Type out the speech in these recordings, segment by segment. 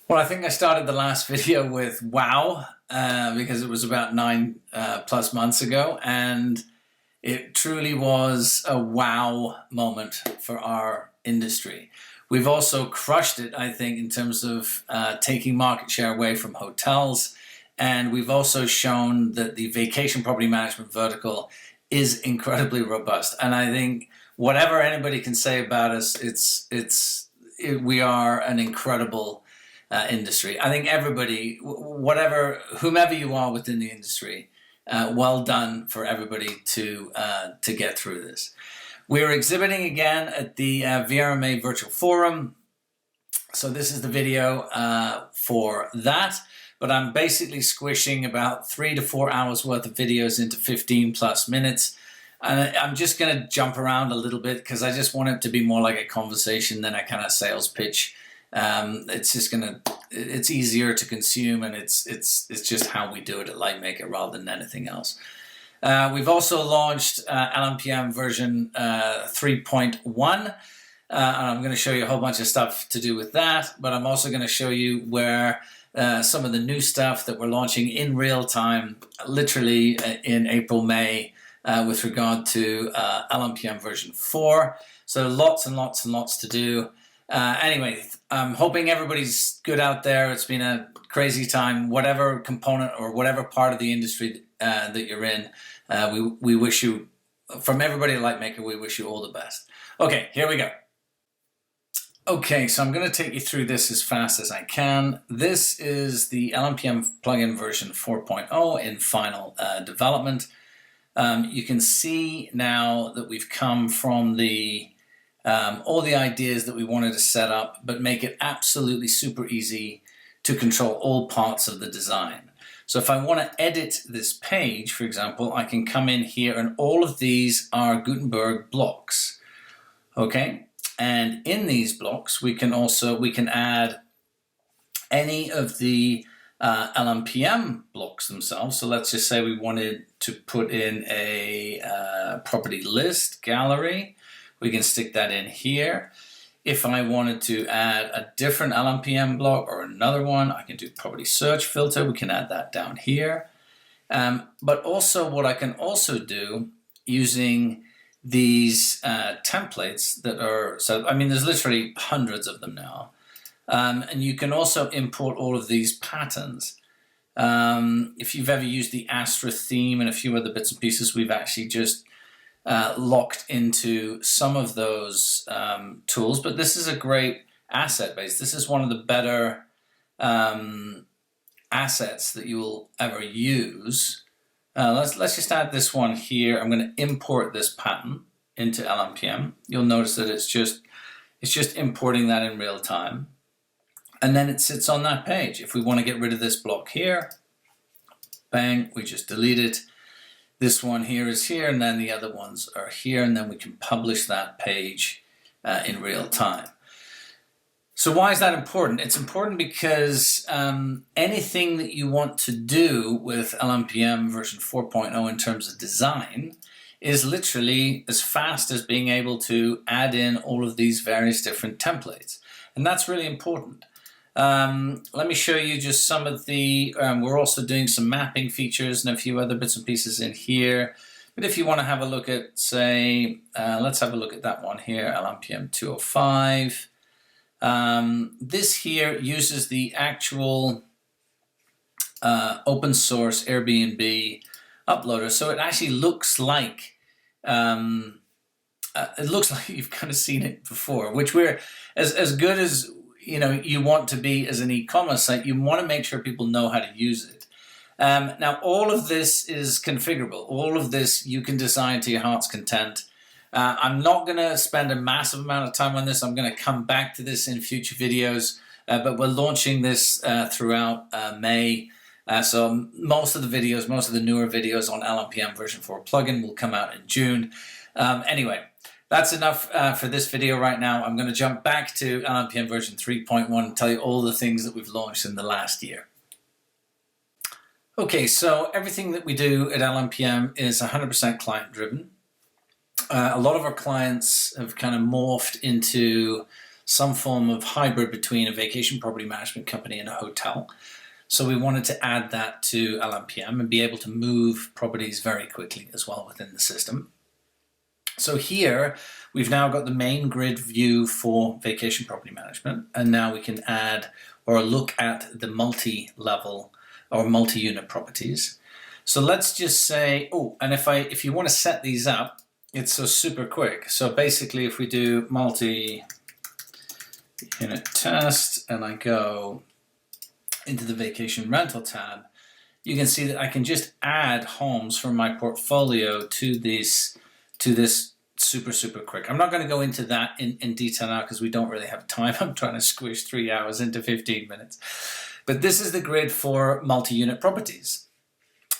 Well, I think I started the last video with wow, because it was about 9+ months ago, and it truly was a wow moment for our industry. We've also crushed it, I think, in terms of taking market share away from hotels, and we've also shown that the vacation property management vertical is incredibly robust. And I think whatever anybody can say about us, we are an incredible industry. I think everybody, whomever you are within the industry, well done for everybody to get through this. We're exhibiting again at the VRMA Virtual Forum. So this is the video for that. But I'm basically squishing about 3 to 4 hours worth of videos into 15+ minutes. And I'm just going to jump around a little bit because I just want it to be more like a conversation than a kind of sales pitch. It's easier to consume, and it's just how we do it at Lightmaker rather than anything else. We've also launched LMPM version 3.1. And I'm going to show you a whole bunch of stuff to do with that, but I'm also going to show you where some of the new stuff that we're launching in real time, literally in April, May, with regard to LMPM version 4. So lots and lots and lots to do. Anyway, I'm hoping everybody's good out there. It's been a crazy time. Whatever component or whatever part of the industry that you're in, we wish you, from everybody at Lightmaker, we wish you all the best. Okay, here we go. Okay, so I'm going to take you through this as fast as I can. This is the LMPM plugin version 4.0 in final development. You can see now that we've come from all the ideas that we wanted to set up, but make it absolutely super easy to control all parts of the design. So if I want to edit this page, for example, I can come in here, and all of these are Gutenberg blocks. Okay. And in these blocks, we can add any of the LMPM blocks themselves. So let's just say we wanted to put in a property list gallery. We can stick that in here. If I wanted to add a different LMPM block or another one, I can do property search filter. We can add that down here. But also what I can also do using these templates that are, so I mean there's literally hundreds of them now, and you can also import all of these patterns. If you've ever used the Astra theme and a few other bits and pieces, we've actually just locked into some of those tools, but this is a great asset base. This is one of the better assets that you will ever use. Let's just add this one here. I'm going to import this pattern into LMPM. You'll notice that it's just importing that in real time, and then it sits on that page. If we want to get rid of this block here, bang, we just delete it. This one here is here, and then the other ones are here, and then we can publish that page in real time. So why is that important? It's important because anything that you want to do with LMPM version 4.0 in terms of design is literally as fast as being able to add in all of these various different templates. And that's really important. Let me show you just some of the, we're also doing some mapping features and a few other bits and pieces in here. But if you want to have a look at, say, let's have a look at that one here, LMPM 205. This here uses the actual open source Airbnb uploader, so it actually looks like you've kind of seen it before. Which we're as good as you want to be as an e-commerce site. You want to make sure people know how to use it. Now, all of this is configurable. All of this you can design to your heart's content. I'm not going to spend a massive amount of time on this. I'm going to come back to this in future videos, but we're launching this throughout May. So most of the newer videos on LMPM version 4 plugin will come out in June. Anyway, that's enough for this video right now. I'm going to jump back to LMPM version 3.1 and tell you all the things that we've launched in the last year. Okay, so everything that we do at LMPM is 100% client driven. A lot of our clients have kind of morphed into some form of hybrid between a vacation property management company and a hotel. So we wanted to add that to LMPM and be able to move properties very quickly as well within the system. So here we've now got the main grid view for vacation property management, and now we can add or look at the multi-level or multi-unit properties. So let's just say, oh, and if you want to set these up, it's so super quick. So basically if we do multi-unit test and I go into the vacation rental tab, you can see that I can just add homes from my portfolio to this super quick. I'm not going to go into that in detail now because we don't really have time. I'm trying to squish 3 hours into 15 minutes. But this is the grid for multi-unit properties.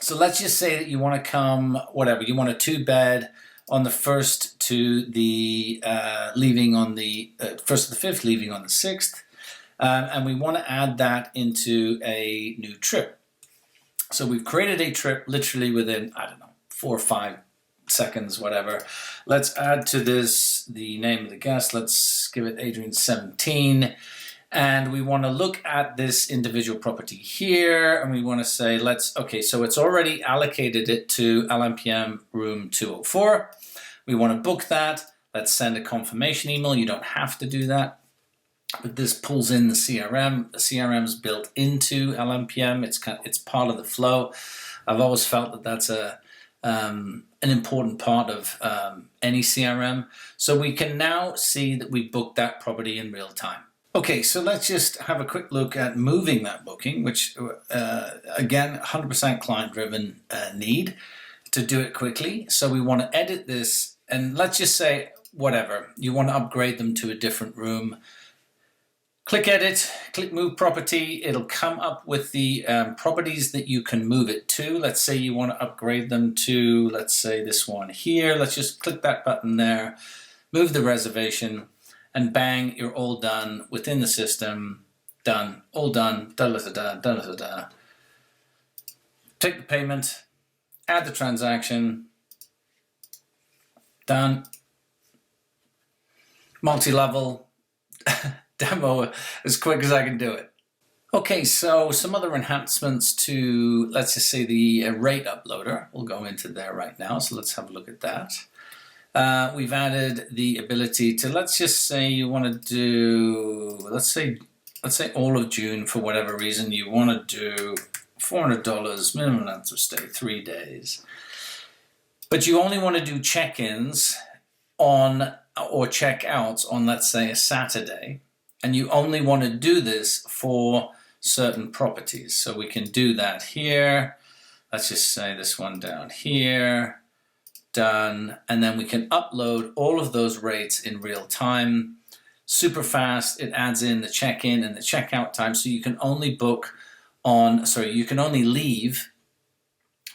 So let's just say that you want to come, whatever, you want a 2-bed on the 1st to the leaving on the 1st to the 5th, leaving on the 6th. And we want to add that into a new trip. So we've created a trip literally within, I don't know, 4 or 5 seconds, whatever. Let's add to this the name of the guest. Let's give it Adrian 17. And we want to look at this individual property here. And we want to say, okay, so it's already allocated it to LMPM room 204. We want to book that. Let's send a confirmation email. You don't have to do that. But this pulls in the CRM. The CRM is built into LMPM. It's part of the flow. I've always felt that that's an important part of any CRM. So we can now see that we booked that property in real time. Okay, so let's just have a quick look at moving that booking, which again, 100% client-driven need to do it quickly. So we want to edit this, and let's just say whatever you want to upgrade them to a different room. Click edit, click move property. It'll come up with the properties that you can move it to. Let's say you want to upgrade them to, let's say this one here. Let's just click that button there, move the reservation, and bang, you're all done within the system. Done, all done, da-da-da-da. Take the payment, add the transaction, done. Multi-level. Demo as quick as I can do it. Okay, so some other enhancements to, let's just say, the rate uploader. We'll go into there right now, so let's have a look at that. We've added the ability to, let's just say you want to do, let's say all of June for whatever reason. You want to do $400 minimum length of stay, 3 days. But you only want to do check-ins on, or check-outs on, let's say, a Saturday. And you only want to do this for certain properties. So we can do that here. Let's just say this one down here. Done. And then we can upload all of those rates in real time. Super fast. It adds in the check-in and the check-out time. So you can only book on, you can only leave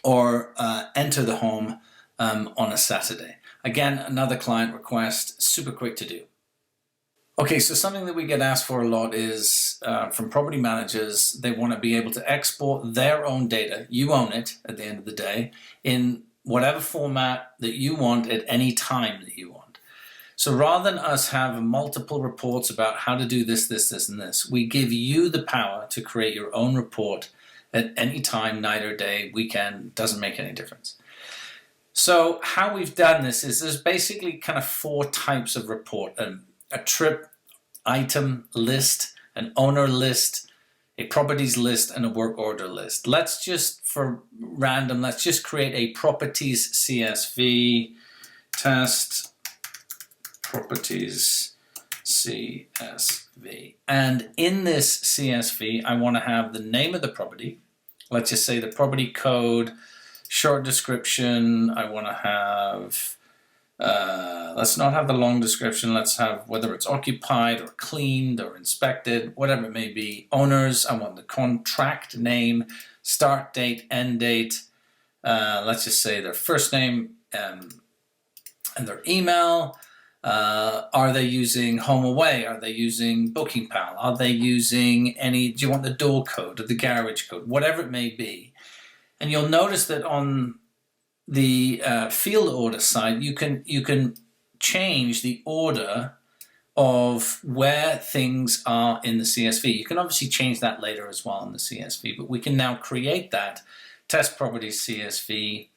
or enter the home on a Saturday. Again, another client request, super quick to do. Okay, so something that we get asked for a lot is from property managers, they want to be able to export their own data. You own it at the end of the day in whatever format that you want at any time that you want. So rather than us have multiple reports about how to do this, and this, we give you the power to create your own report at any time, night or day, weekend, doesn't make any difference. So how we've done this is there's basically kind of 4 types of report. A trip item list, an owner list, a properties list, and a work order list. Let's just, for random, let's just create a properties CSV, test properties CSV. And in this CSV, I want to have the name of the property. Let's just say the property code, short description. I want to have let's not have the long description. Let's have whether it's occupied or cleaned or inspected, whatever it may be. Owners, I want the contract name, start date, end date. Let's just say their first name and their email. Are they using HomeAway? Are they using BookingPal? Are they using any, do you want the door code or the garage code? Whatever it may be. And you'll notice that on the field order side, you can change the order of where things are in the CSV. You can obviously change that later as well in the CSV, but we can now create that test properties CSV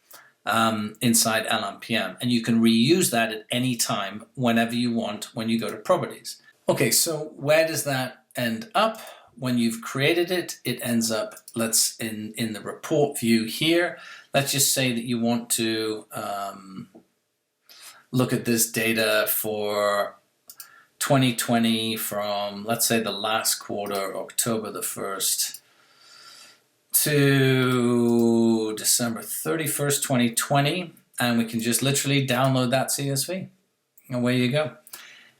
inside LMPM, and you can reuse that at any time whenever you want when you go to properties. Okay, so where does that end up? When you've created it, it ends up, in the report view here. Let's just say that you want to look at this data for 2020 from, let's say, the last quarter, October the 1st to December 31st, 2020, and we can just literally download that CSV. And away you go.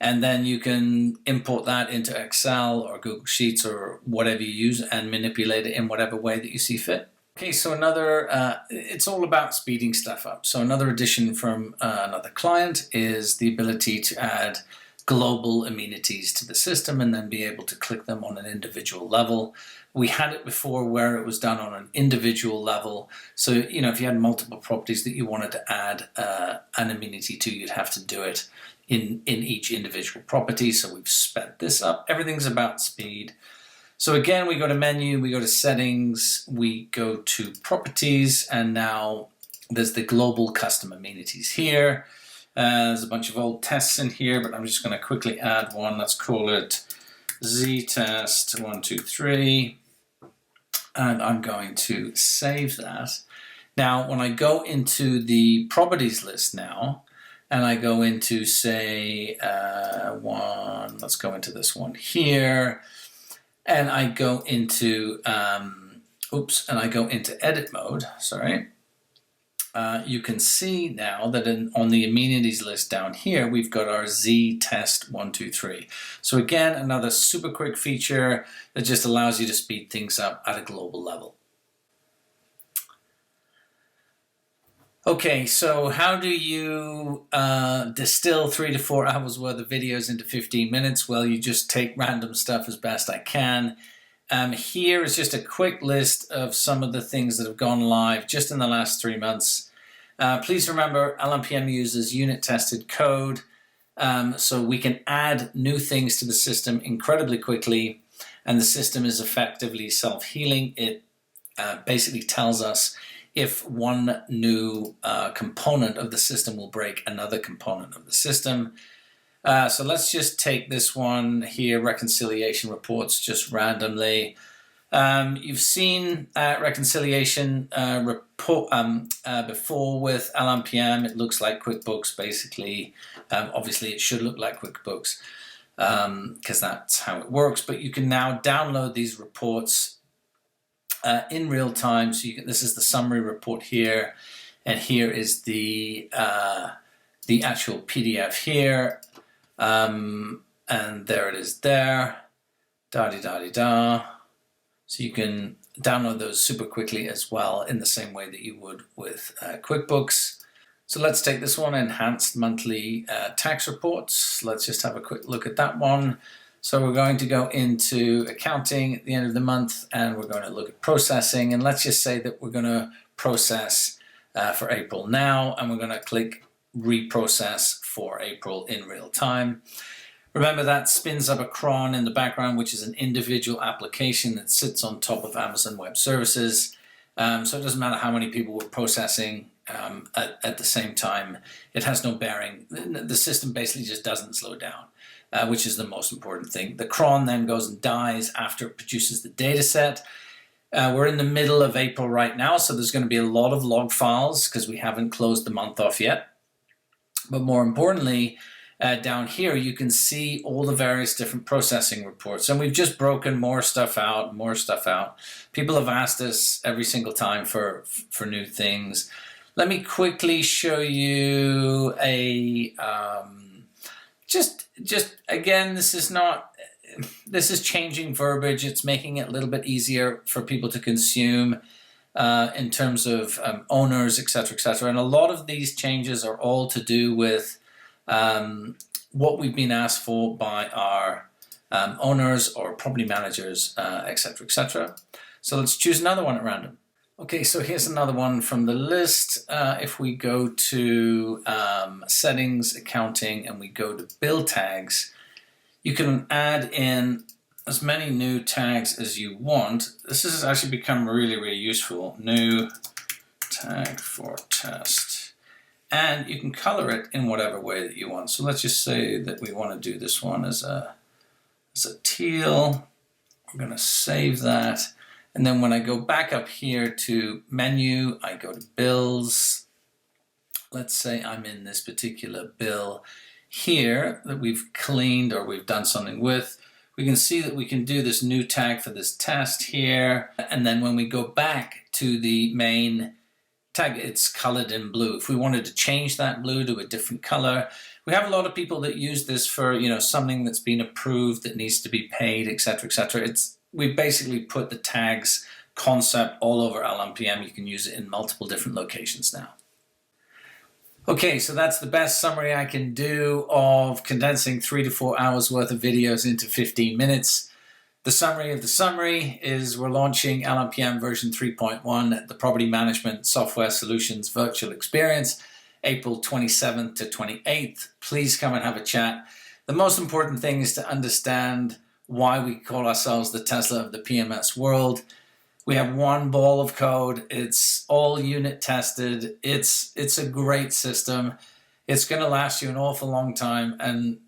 And then you can import that into Excel or Google Sheets or whatever you use and manipulate it in whatever way that you see fit. Okay, so it's all about speeding stuff up. So another addition from another client is the ability to add global amenities to the system and then be able to click them on an individual level. We had it before where it was done on an individual level. So, you know, if you had multiple properties that you wanted to add an amenity to, you'd have to do it in each individual property. So we've sped this up. Everything's about speed. So again, we go to menu, we go to settings, we go to properties, and now there's the global custom amenities here. There's a bunch of old tests in here, but I'm just going to quickly add one. Let's call it Z-test 123, and I'm going to save that. Now, when I go into the properties list now, and I go into, say, let's go into this one here, and I go into, and I go into edit mode, sorry. You can see now that on the amenities list down here, we've got our Z-test 123. So again, another super quick feature that just allows you to speed things up at a global level. Okay, so how do you distill 3 to 4 hours worth of videos into 15 minutes? Well, you just take random stuff as best I can. Here is just a quick list of some of the things that have gone live just in the last 3 months. Please remember, LMPM uses unit-tested code, so we can add new things to the system incredibly quickly, and the system is effectively self-healing. It basically tells us if one new component of the system will break another component of the system. So let's just take this one here, reconciliation reports, just randomly. You've seen reconciliation report before with LMPM. It looks like QuickBooks, basically. Obviously, it should look like QuickBooks because that's how it works. But you can now download these reports in real time. So this is the summary report here, and here is the actual PDF here. And there it is there, da-di-da-di-da. So you can download those super quickly as well in the same way that you would with QuickBooks. So let's take this one, enhanced monthly tax reports. Let's just have a quick look at that one. So we're going to go into accounting at the end of the month, and we're going to look at processing. And let's just say that we're going to process for April now, and we're going to click reprocess for April in real time. Remember, that spins up a cron in the background, which is an individual application that sits on top of Amazon Web Services. So it doesn't matter how many people we're processing at the same time. It has no bearing. The system basically just doesn't slow down, which is the most important thing. The cron then goes and dies after it produces the data set. We're in the middle of April right now, so there's going to be a lot of log files because we haven't closed the month off yet. But more importantly, down here, you can see all the various different processing reports. And we've just broken more stuff out. People have asked us every single time for new things. Let me quickly show you a, just again, this is changing verbiage. It's making it a little bit easier for people to consume in terms of owners, etc., etc. And a lot of these changes are all to do with what we've been asked for by our owners or property managers, etc., etc. So let's choose another one at random. Okay, so here's another one from the list. If we go to settings, accounting, and we go to build tags, You can add in as many new tags as you want. This has actually become really useful. New tag for test. And you can color it in whatever way that you want. So let's just say that we want to do this one as a teal. We're going to save that. And then when I go back up here to menu, I go to bills. Let's say I'm in this particular bill here that we've cleaned or we've done something with. We can see that we can do this new tag for this test here. And then when we go back to the main tag, it's colored in blue. If we wanted to change that blue to a different color, we have a lot of people that use this for, you know, something that's been approved that needs to be paid, etc., etc. We basically put the tags concept all over LMPM. You can use it in multiple different locations now. Okay, so that's the best summary I can do of condensing 3 to 4 hours worth of videos into 15 minutes. The summary of the summary is we're launching LMPM version 3.1, the Property Management Software Solutions Virtual Experience, April 27th to 28th. Please come and have a chat. The most important thing is to understand why we call ourselves the Tesla of the PMS world. We have one ball of code. It's all unit tested. It's a great system. It's going to last you an awful long time. And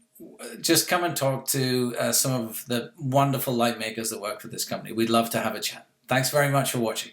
just come and talk to some of the wonderful light makers that work for this company. We'd love to have a chat. Thanks very much for watching.